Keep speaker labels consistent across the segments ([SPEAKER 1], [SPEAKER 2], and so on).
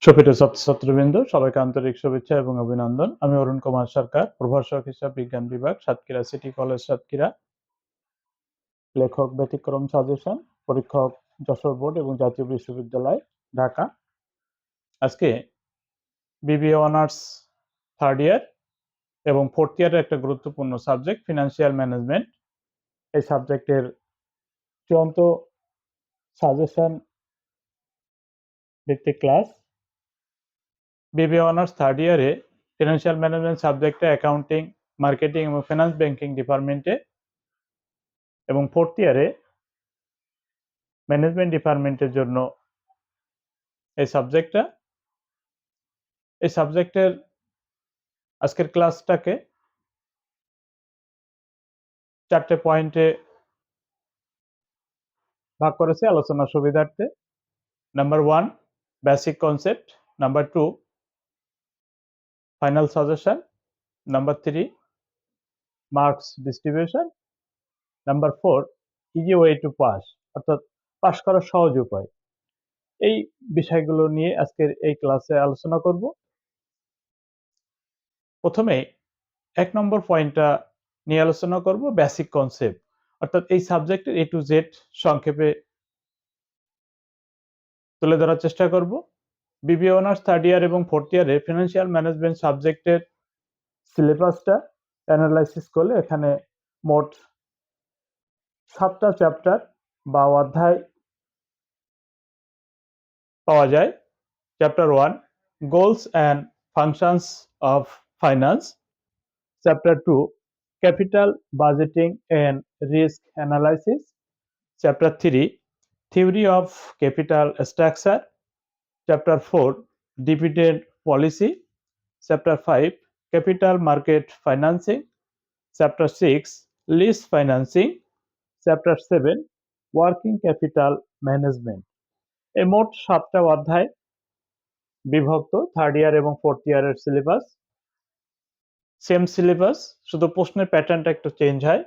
[SPEAKER 1] সুপ্রিয় ছাত্রবৃন্দ, সবাইকে আন্তরিক শুভেচ্ছা এবং অভিনন্দন। আমি অরুণ কুমার সরকার, প্রভাষক হিসাব বিজ্ঞান বিভাগ, সাতক্ষীরা সিটি কলেজ, সাতক্ষীরা। লেখক ব্যতিক্রম সাজেশন, পরীক্ষক যশোর বোর্ড এবং জাতীয় বিশ্ববিদ্যালয়, ঢাকা। আজকে বিবিএ অনার্স থার্ড ইয়ার এবং ফোর্থ ইয়ারের একটা গুরুত্বপূর্ণ সাবজেক্ট ফিনান্সিয়াল ম্যানেজমেন্ট, এই সাবজেক্টের চূড়ান্ত সাজেশন ভিত্তিক ক্লাস। বিবিএ অনার্স থার্ড ইয়ারে ফিনান্সিয়াল ম্যানেজমেন্ট সাবজেক্টে অ্যাকাউন্টিং, মার্কেটিং এবং ফিনান্স ব্যাংকিং ডিপার্টমেন্টে এবং ফোর্থ ইয়ারে ম্যানেজমেন্ট ডিপার্টমেন্টের জন্য এই সাবজেক্টের আজকের ক্লাসটাকে 4টে পয়েন্টে ভাগ করেছে আলোচনার সুবিধার্থে। Number 1 basic concept, number 2 final suggestion, number 3 marks distribution, number 4 easy way to pass, অর্থাৎ পাস করার সহজ উপায়। এই বিষয়গুলো নিয়ে আজকের এই ক্লাসে আলোচনা করব। প্রথমে 1 নম্বর পয়েন্টটা নিয়ে আলোচনা করব, বেসিক কনসেপ্ট, অর্থাৎ এই সাবজেক্টের এ টু জেড সংক্ষেপে তুলে ধরার চেষ্টা করব। বিবিএ অনার্স থার্ড ইয়ার এবং ফোর্থ ইয়ারে ফিনান্সিয়াল ম্যানেজমেন্ট সাবজেক্টের সিলেবাসটা অ্যানালাইসিস করলে এখানে মোট 7টা চ্যাপ্টার বা অধ্যায় পাওয়া যায়। Chapter 1 goals and functions of finance, chapter 2 capital budgeting and risk analysis, chapter 3 theory of capital structure, chapter 4 dividend policy, chapter 5 capital market financing, chapter 6 lease financing, chapter 7 working capital management. এই মোট 7টা অধ্যায় বিভক্ত third year এবং fourth ইয়ারের syllabus. Same syllabus, শুধু প্রশ্নের প্যাটার্নটা একটু চেঞ্জ হয়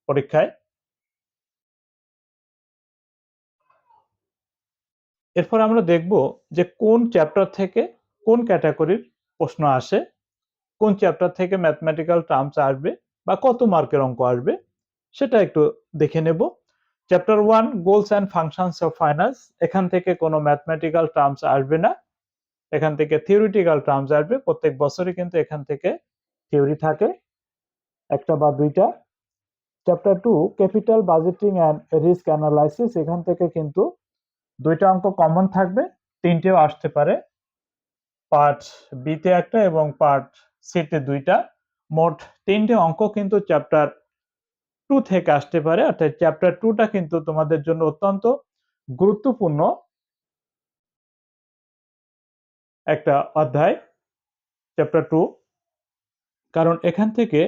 [SPEAKER 1] পরীক্ষায়। এরপর আমরা দেখব যে কোন চ্যাপ্টার থেকে কোন ক্যাটাগরির প্রশ্ন আসে, কোন চ্যাপ্টার থেকে ম্যাথমেটিক্যাল টার্মস আসবে বা কত মার্কের অঙ্ক আসবে সেটা একটু দেখে নেব। Chapter 1 goals and functions of finance, এখান থেকে কোনো ম্যাথমেটিক্যাল টার্মস আসবে না, এখান থেকে থিওরিটিক্যাল টার্মস আসবে। প্রত্যেক বছরই কিন্তু এখান থেকে থিওরি থাকে একটা বা দুইটা। Chapter 2 capital budgeting and risk analysis, এখান থেকে কিন্তু দুইটা অঙ্ক কমন থাকবে, তিনটেও আসতে পারে, পার্ট বিতে একটা এবং পার্ট সিতে দুইটা, মোট 3টে অঙ্ক কিন্তু চ্যাপ্টার 2 থেকে আসতে পারে। অর্থাৎ চ্যাপ্টার 2টা কিন্তু তোমাদের জন্য অত্যন্ত গুরুত্বপূর্ণ একটা অধ্যায়, চ্যাপ্টার 2, কারণ এখান থেকে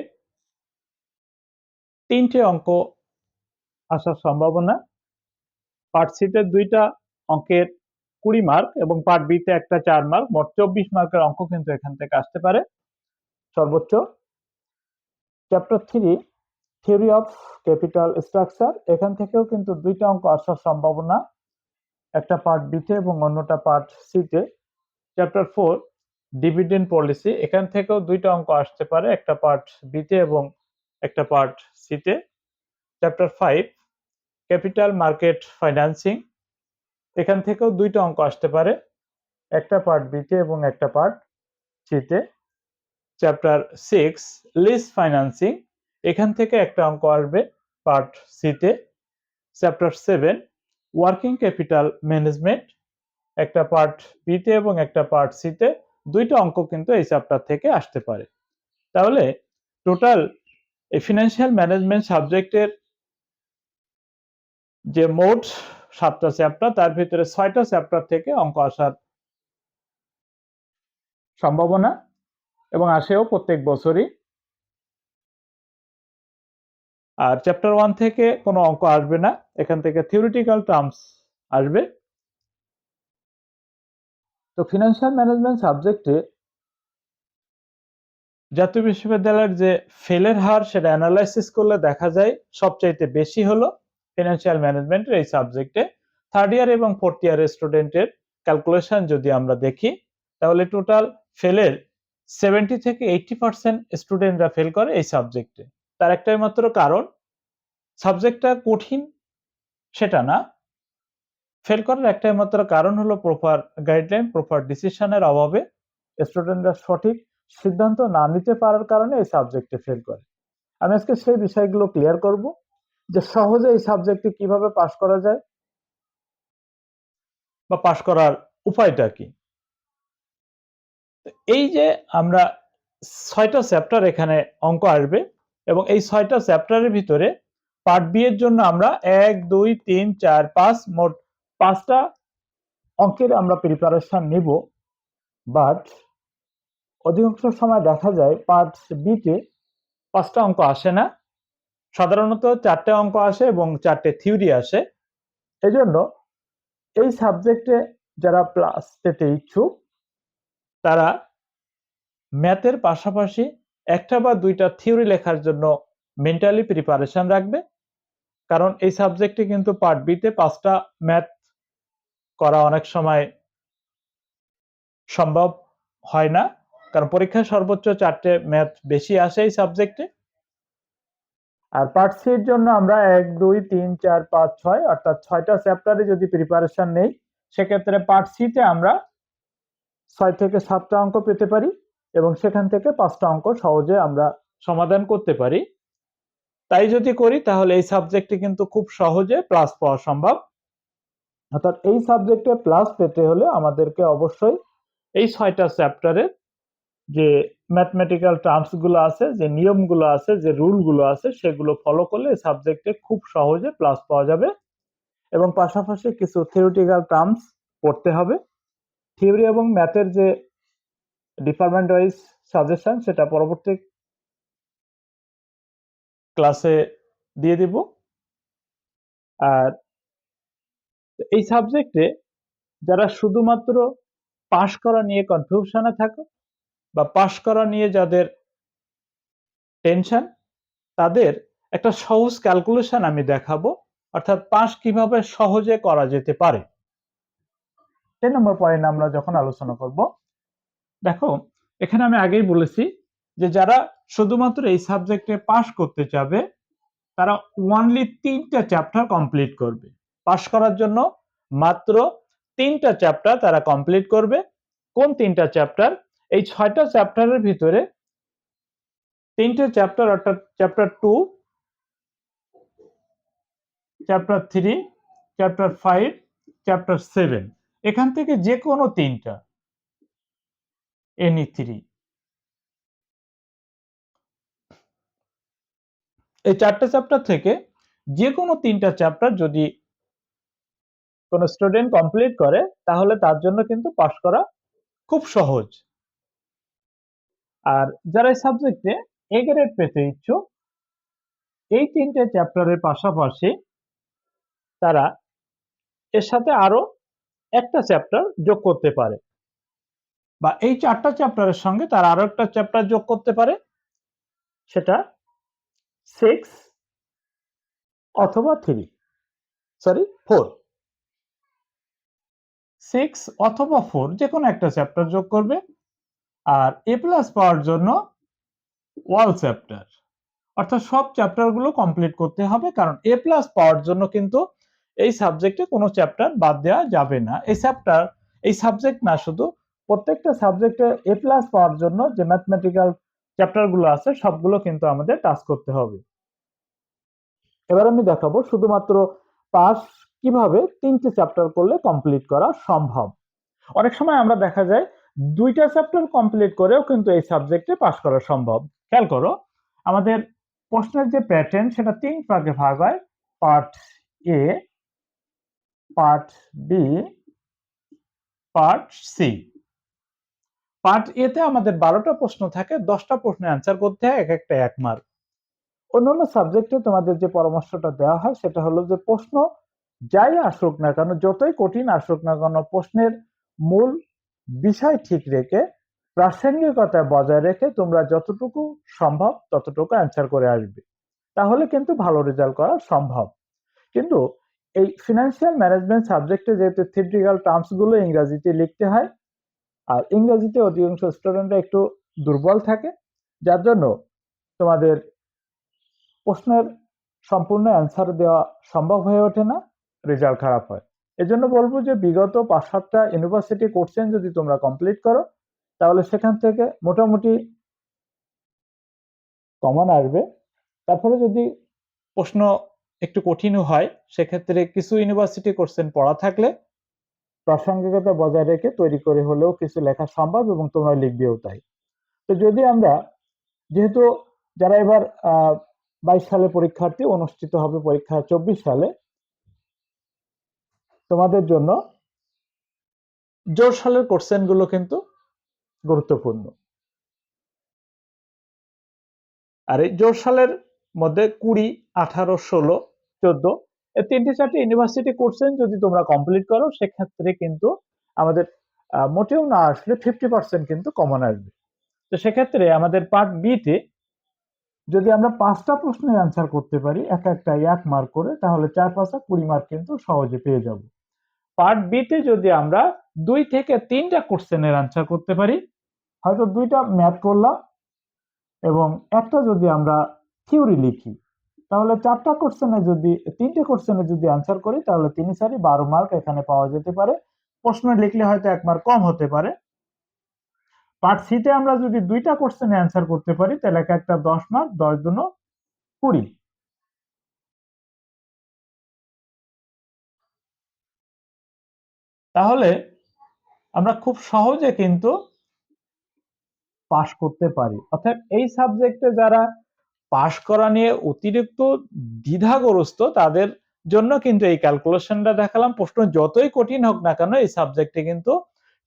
[SPEAKER 1] 3টে অঙ্ক আসার সম্ভাবনা। পার্ট সিতে দুইটা অঙ্কের 20 মার্ক এবং পার্ট বিতে একটা 4 মার্ক, মোট 24 মার্কের অঙ্ক কিন্তু এখান থেকে আসতে পারে সর্বোচ্চ। Chapter 3 theory of capital structure, এখান থেকেও কিন্তু দুইটা অঙ্ক আসার সম্ভাবনা, একটা পার্ট বিতে এবং অন্যটা পার্ট সিতে। চ্যাপ্টার 4 ডিভিডেন্ড পলিসি, এখান থেকেও দুইটা অঙ্ক আসতে পারে, একটা পার্ট বিতে এবং একটা পার্ট সিতে। চ্যাপ্টার 5 ক্যাপিটাল মার্কেট ফাইন্যান্সিং, এখান থেকেও দুইটা অঙ্ক আসতে পারে, একটা পার্ট বিতে এবং একটা পার্ট সিতে। চ্যাপ্টার 6 লিজ ফাইন্যান্সিং, এখান থেকে একটা অঙ্ক আসবে পার্ট সিতে। চ্যাপ্টার 7 ওয়ার্কিং ক্যাপিটাল ম্যানেজমেন্ট, একটা পার্ট বিতে এবং একটা পার্ট সিতে, দুইটা অঙ্ক কিন্তু এই চ্যাপ্টার থেকে আসতে পারে। তাহলে টোটাল এই ফিনান্সিয়াল ম্যানেজমেন্ট সাবজেক্টের যে মোট 7টা চ্যাপ্টার, তার ভিতরে 6টা চ্যাপ্টার থেকে অঙ্ক আসার সম্ভাবনা এবং আসেও প্রত্যেক বছরই। আর চ্যাপ্টার 1 থেকে কোনো অঙ্ক আসবে না, এখান থেকে থিওরিটিক্যাল টার্মস আসবে। তো ফিনান্সিয়াল ম্যানেজমেন্ট সাবজেক্টে জাতীয় বিশ্ববিদ্যালয়ের যে ফেলের হার, সেটা অ্যানালাইসিস করলে দেখা যায় সবচাইতে বেশি হলো ফিনান্সিয়াল ম্যানেজমেন্টের এই সাবজেক্টে। থার্ড ইয়ার এবং ফোর্থ ইয়ারের স্টুডেন্টের ক্যালকুলেশন যদি আমরা দেখি, তাহলে টোটাল ফেলের 70 থেকে 80% স্টুডেন্টরা ফেল করে এই সাবজেক্টে। তার একটাই মাত্র কারণ, সাবজেক্টটা কঠিন সেটা না, ফেল করার একটাই মাত্র কারণ হলো প্রপার গাইডলাইন, প্রপার ডিসিশনের অভাবে স্টুডেন্টরা সঠিক সিদ্ধান্ত না নিতে পারার কারণে এই সাবজেক্টে ফেল করে। আমি আজকে সেই বিষয়গুলো ক্লিয়ার করব যে সহজে এই সাবজেক্টে কিভাবে পাশ করা যায় বা পাশ করার উপায়টা কি। এই যে আমরা 6টা চ্যাপ্টার এখানে অঙ্ক আসবে এবং এই 6টা চ্যাপ্টারের ভিতরে পার্ট বি এর জন্য আমরা 1 2 3 4 5 মোট 5টা অঙ্কের আমরা প্রিপারেশন নিব। বাট অধিকাংশ সময় দেখা যায় পার্ট বি তে 5টা অঙ্ক আসে না, সাধারণত 4টে অঙ্ক আসে এবং 4টে থিওরি আসে। এজন্য এই সাবজেক্টে যারা প্লাস পেতে ইচ্ছুক তারা ম্যাথের পাশাপাশি একটা বা দুইটা থিওরি লেখার জন্য মেন্টালি প্রিপারেশন রাখবে, কারণ এই সাবজেক্টে কিন্তু পার্ট বি তে 5টা ম্যাথ করা অনেক সময় সম্ভব হয় না, কারণ পরীক্ষায় সর্বোচ্চ 4টে ম্যাথ বেশি আসে এই সাবজেক্টে। আর পার্ট সি এর জন্য আমরা 1 2 3 4 5 6 অর্থাৎ 6টা চ্যাপ্টারে যদি প্রিপারেশন নেই সেক্ষেত্রে পার্ট সি তে আমরা 6 থেকে 7টা অঙ্ক পেতে পারি এবং সেখান থেকে 5টা অঙ্ক সহজে আমরা সমাধান করতে পারি। তাই যদি করি তাহলে এই সাবজেক্টে কিন্তু খুব সহজে প্লাস পাওয়া সম্ভব। অর্থাৎ এই সাবজেক্টে প্লাস পেতে হলে আমাদেরকে অবশ্যই এই 6টা চ্যাপ্টারের যে ম্যাথমেটিক্যাল টার্মস গুলো আছে, যে নিয়মগুলো আছে, যে রুলগুলো আছে সেগুলো ফলো করলে এই সাবজেক্টে খুব সহজে প্লাস পাওয়া যাবে। এবং পাশাপাশি কিছু থিওরিটিক্যাল টার্মস পড়তে হবে। থিওরি এবং ম্যাথের যে ডিপার্টমেন্ট ওয়াইজ সাজেশন সেটা পরবর্তী ক্লাসে দিয়ে দিব। আর এই সাবজেক্টে যারা শুধুমাত্র পাশ করা নিয়ে কনফিউশনে থাকো বা পাশ করা নিয়ে যাদের টেনশন, তাদের একটা সহজ ক্যালকুলেশন আমি দেখাবো, অর্থাৎ পাশ কিভাবে সহজে করা যেতে পারে। 3 নম্বর পয়েন্ট আমরা যখন আলোচনা করব, দেখো এখানে আমি আগেই বলেছি যে যারা শুধুমাত্র এই সাবজেক্টে পাশ করতে চাবে তারা অনলি 3টা চ্যাপ্টার কমপ্লিট করবে। পাশ করার জন্য মাত্র 3টা চ্যাপ্টার তারা কমপ্লিট করবে। কোন 3টা চ্যাপ্টার? এই 6টা চ্যাপ্টারের ভিতরে 3টে চ্যাপ্টার অর্থাৎ চ্যাপ্টার 2, চ্যাপ্টার 3, চ্যাপ্টার 5, চ্যাপ্টার 7, এখান থেকে যে কোনো 3টা, এনি 3, এই 4টে চ্যাপ্টার থেকে যে কোনো 3টা চ্যাপ্টার যদি কোনো স্টুডেন্ট কমপ্লিট করে তাহলে তার জন্য কিন্তু পাশ করা খুব সহজ। আর যারা এই সাবজেক্টে এ গ্রেড পেতে ইচ্ছুক এই 3টে চ্যাপ্টারের পাশাপাশি তারা এর সাথে আরো একটা চ্যাপ্টার যোগ করতে পারে, বা এই 4টা চ্যাপ্টারের সঙ্গে তারা আরো একটা চ্যাপ্টার যোগ করতে পারে, সেটা 6 অথবা 3, সরি 4, 6 অথবা 4 যে কোনো একটা চ্যাপ্টার যোগ করবে। আর এ প্লাস পাওয়ার জন্য অল চ্যাপ্টার, অর্থাৎ সব চ্যাপ্টারগুলো কমপ্লিট করতে হবে, কারণ এ প্লাস পাওয়ার জন্য কিন্তু এই সাবজেক্টে কোনো চ্যাপ্টার বাদ দেওয়া যাবে না। এই সাবজেক্ট না, শুধু প্রত্যেকটা সাবজেক্টে এ প্লাস পাওয়ার জন্য যে ম্যাথমেটিক্যাল চ্যাপ্টারগুলো আছে সবগুলো কিন্তু আমাদের টাচ করতে হবে। এবার আমি দেখাবো শুধুমাত্র পাস কিভাবে 3টে চ্যাপ্টার করলে কমপ্লিট করা সম্ভব। অনেক সময় আমরা দেখা যায় 2টা চ্যাপ্টার কমপ্লিট করেও কিন্তু এই সাবজেক্টে পাস করা সম্ভব। খেয়াল করো, আমাদের প্রশ্নের যে প্যাটার্ন সেটা 3 ভাগে ভাগ হয়: part A, part B, part C. Part A তে আমাদের 12টা প্রশ্ন থাকে, 10টা প্রশ্ন অ্যান্সার করতে হয়, এক একটা 1 মার্ক। অন্যান্য সাবজেক্টে তোমাদের যে পরামর্শটা দেওয়া হয় সেটা হলো যে প্রশ্ন যাই আসুক না কেন, যতই কঠিন আসুক না কেন, প্রশ্নের মূল বিষয় ঠিক রেখে প্রাসঙ্গিকতা বজায় রেখে তোমরা যতটুকু সম্ভব ততটুকু অ্যান্সার করে আসবে, তাহলে কিন্তু ভালো রেজাল্ট করা সম্ভব। কিন্তু এই ফিনান্সিয়াল ম্যানেজমেন্ট সাবজেক্টে যেহেতু থিওরিটিক্যাল টার্মস গুলো ইংরেজিতে লিখতে হয়, আর ইংরেজিতে অধিকাংশ স্টুডেন্টরা একটু দুর্বল থাকে, যার জন্য তোমাদের প্রশ্নের সম্পূর্ণ অ্যান্সার দেওয়া সম্ভব হয়ে ওঠে না, রেজাল্ট খারাপ হয়। এজন্য বলবো যে বিগত ৫-৭টা ইউনিভার্সিটি কোশ্চেন যদি তোমরা কমপ্লিট করো, তাহলে সেখান থেকে মোটামুটি কমন আসবে। তারপরে যদি প্রশ্ন একটু কঠিনও হয়, সেক্ষেত্রে কিছু ইউনিভার্সিটি কোশ্চেন পড়া থাকলে প্রাসঙ্গিকতা বজায় রেখে তৈরি করে হলেও কিছু লেখা সম্ভব, এবং তোমরা লিখবেও তাই। তো যদি আমরা, যেহেতু যারা এবার 22 সালে পরীক্ষার্থী, অনুষ্ঠিত হবে পরীক্ষা 24 সালে, তোমাদের জন্য জোর সালের কোশ্চেন গুলো কিন্তু গুরুত্বপূর্ণ। আর এই জোর সালের মধ্যে 20, 18, 16, 14 এই 3-4টি ইউনিভার্সিটি কোশ্চেন যদি তোমরা কমপ্লিট করো, সেক্ষেত্রে কিন্তু আমাদের মোটেও না আসলে 50% কিন্তু কমন আসবে। তো সেক্ষেত্রে আমাদের পার্ট বি তে যদি আমরা 5টা প্রশ্নের অ্যান্সার করতে পারি, একটা 1 মার্ক করে, তাহলে 4-5 20 মার্ক কিন্তু সহজে পেয়ে যাব। পার্ট বি তে যদি আমরা 2 থেকে 3টা কোশ্চেনের অ্যান্সার করতে পারি, হয়তো 2টা ম্যাথ করলাম এবং একটা যদি আমরা থিওরি লিখি, তাহলে 4টা কোশ্চেনে যদি 3টে কোশ্চেনে যদি অ্যান্সার করি, তাহলে 3 12 মার্ক এখানে পাওয়া যেতে পারে। প্রশ্ন লিখলে হয়তো 1 মার্ক কম হতে পারে। পার্ট সি তে আমরা যদি 2টা কোশ্চেনে অ্যান্সার করতে পারি, তাহলে একটা 10 মার্ক, 10 দুনো 20। তাহলে আমরা খুব সহজে কিন্তু পাস করতে পারি। অর্থাৎ এই সাবজেক্টে যারা পাস করা নিয়ে অতিরিক্ত দ্বিধাগ্রস্ত, তাদের জন্য কিন্তু এই ক্যালকুলেশনটা দেখালাম। প্রশ্ন যতই কঠিন হোক না কেন, এই সাবজেক্টে কিন্তু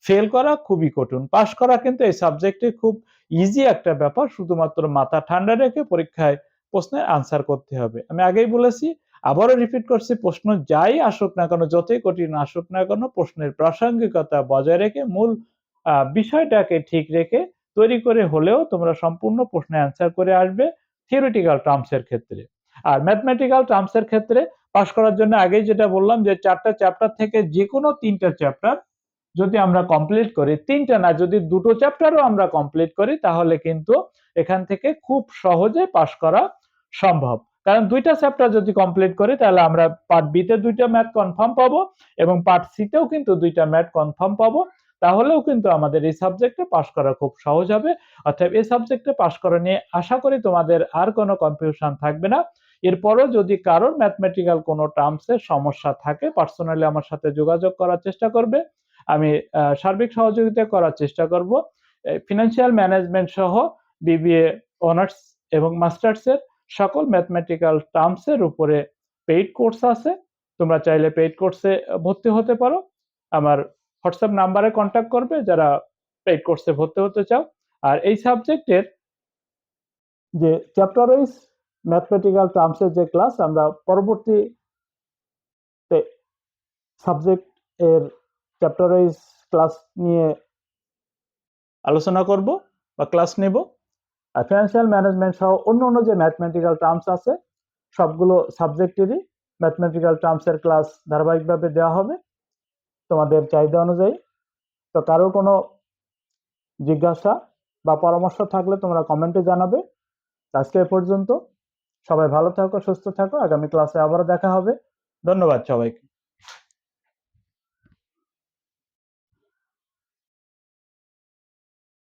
[SPEAKER 1] ফেল করা খুবই কঠিন, পাস করা কিন্তু এই সাবজেক্টে খুব ইজি একটা ব্যাপার। শুধুমাত্র মাথা ঠান্ডা রেখে পরীক্ষায় প্রশ্নের আনসার করতে হবে। আমি আগেই বলেছি, আবারও রিপিট করছি, প্রশ্ন যাই আসুক না কেন, যতই কঠিন আসুক না কেন, প্রশ্নের প্রাসঙ্গিকতা বজায় রেখে মূল বিষয়টাকে ঠিক রেখে তৈরি করে হলেও তোমরা সম্পূর্ণ প্রশ্নের অ্যান্সার করে আসবে থিওরিটিক্যাল টার্মস এর ক্ষেত্রে। আর ম্যাথমেটিক্যাল টার্মস এর ক্ষেত্রে পাস করার জন্য আগেই যেটা বললাম, যে 4টা চ্যাপ্টার থেকে যে কোনো 3টা চ্যাপ্টার যদি আমরা কমপ্লিট করি, 3টা না, যদি 2টো চ্যাপ্টারও আমরা কমপ্লিট করি, তাহলে কিন্তু এখান থেকে খুব সহজে পাস করা সম্ভব। কারণ 2টা চ্যাপ্টার যদি কমপ্লিট করি, তাহলে আমরা পার্ট বি তে 2টা ম্যাথ কনফার্ম পাবো এবং পার্ট সি তেও কিন্তু 2টা ম্যাথ কনফার্ম পাবো। তাহলেও কিন্তু আমাদের এই সাবজেক্টে পাস করা খুব সহজ হবে। অর্থাৎ এই সাবজেক্টে পাস করা নিয়ে আশা করি তোমাদের আর কোনো কনফিউশন থাকবে না। এরপরও যদি কারোর ম্যাথমেটিক্যাল কোনো টার্মসের সমস্যা থাকে, পার্সোনালি আমার সাথে যোগাযোগ করার চেষ্টা করবে। আমি সার্বিক সহযোগিতা করার চেষ্টা করব। ফিনান্সিয়াল ম্যানেজমেন্ট সহ বিবিএ অনার্স এবং মাস্টার্স এর সকল ম্যাথমেটিক্যাল টার্মস এর উপরে পেইড কোর্স আছে। তোমরা চাইলে পেইড কোর্সে ভর্তি হতে পারো। আমার হোয়াটসঅ্যাপ নাম্বারে কন্ট্যাক্ট করবে যারা পেইড কোর্সে ভর্তি হতে চাও। আর এই সাবজেক্টের যে চ্যাপ্টার ওয়াইজ ম্যাথমেটিক্যাল টার্মস এর যে ক্লাস, আমরা পরবর্তীতে সাবজেক্ট এর চ্যাপ্টার ওয়াইজ ক্লাস নিয়ে আলোচনা করব বা ক্লাস নেব। আর ফিনান্সিয়াল ম্যানেজমেন্ট সহ অন্য যে ম্যাথমেটিক্যাল টার্মস আছে, সবগুলো সাবজেক্টেরই ম্যাথমেটিক্যাল টার্মস এর ক্লাস ধারাবাহিকভাবে দেওয়া হবে তোমাদের চাহিদা অনুযায়ী। তো কারো কোনো জিজ্ঞাসা বা পরামর্শ থাকলে তোমরা কমেন্টে জানাবে। আজকে এ পর্যন্ত। সবাই ভালো থাকো, সুস্থ থাকো। আগামী ক্লাসে আবারও দেখা হবে। ধন্যবাদ সবাইকে।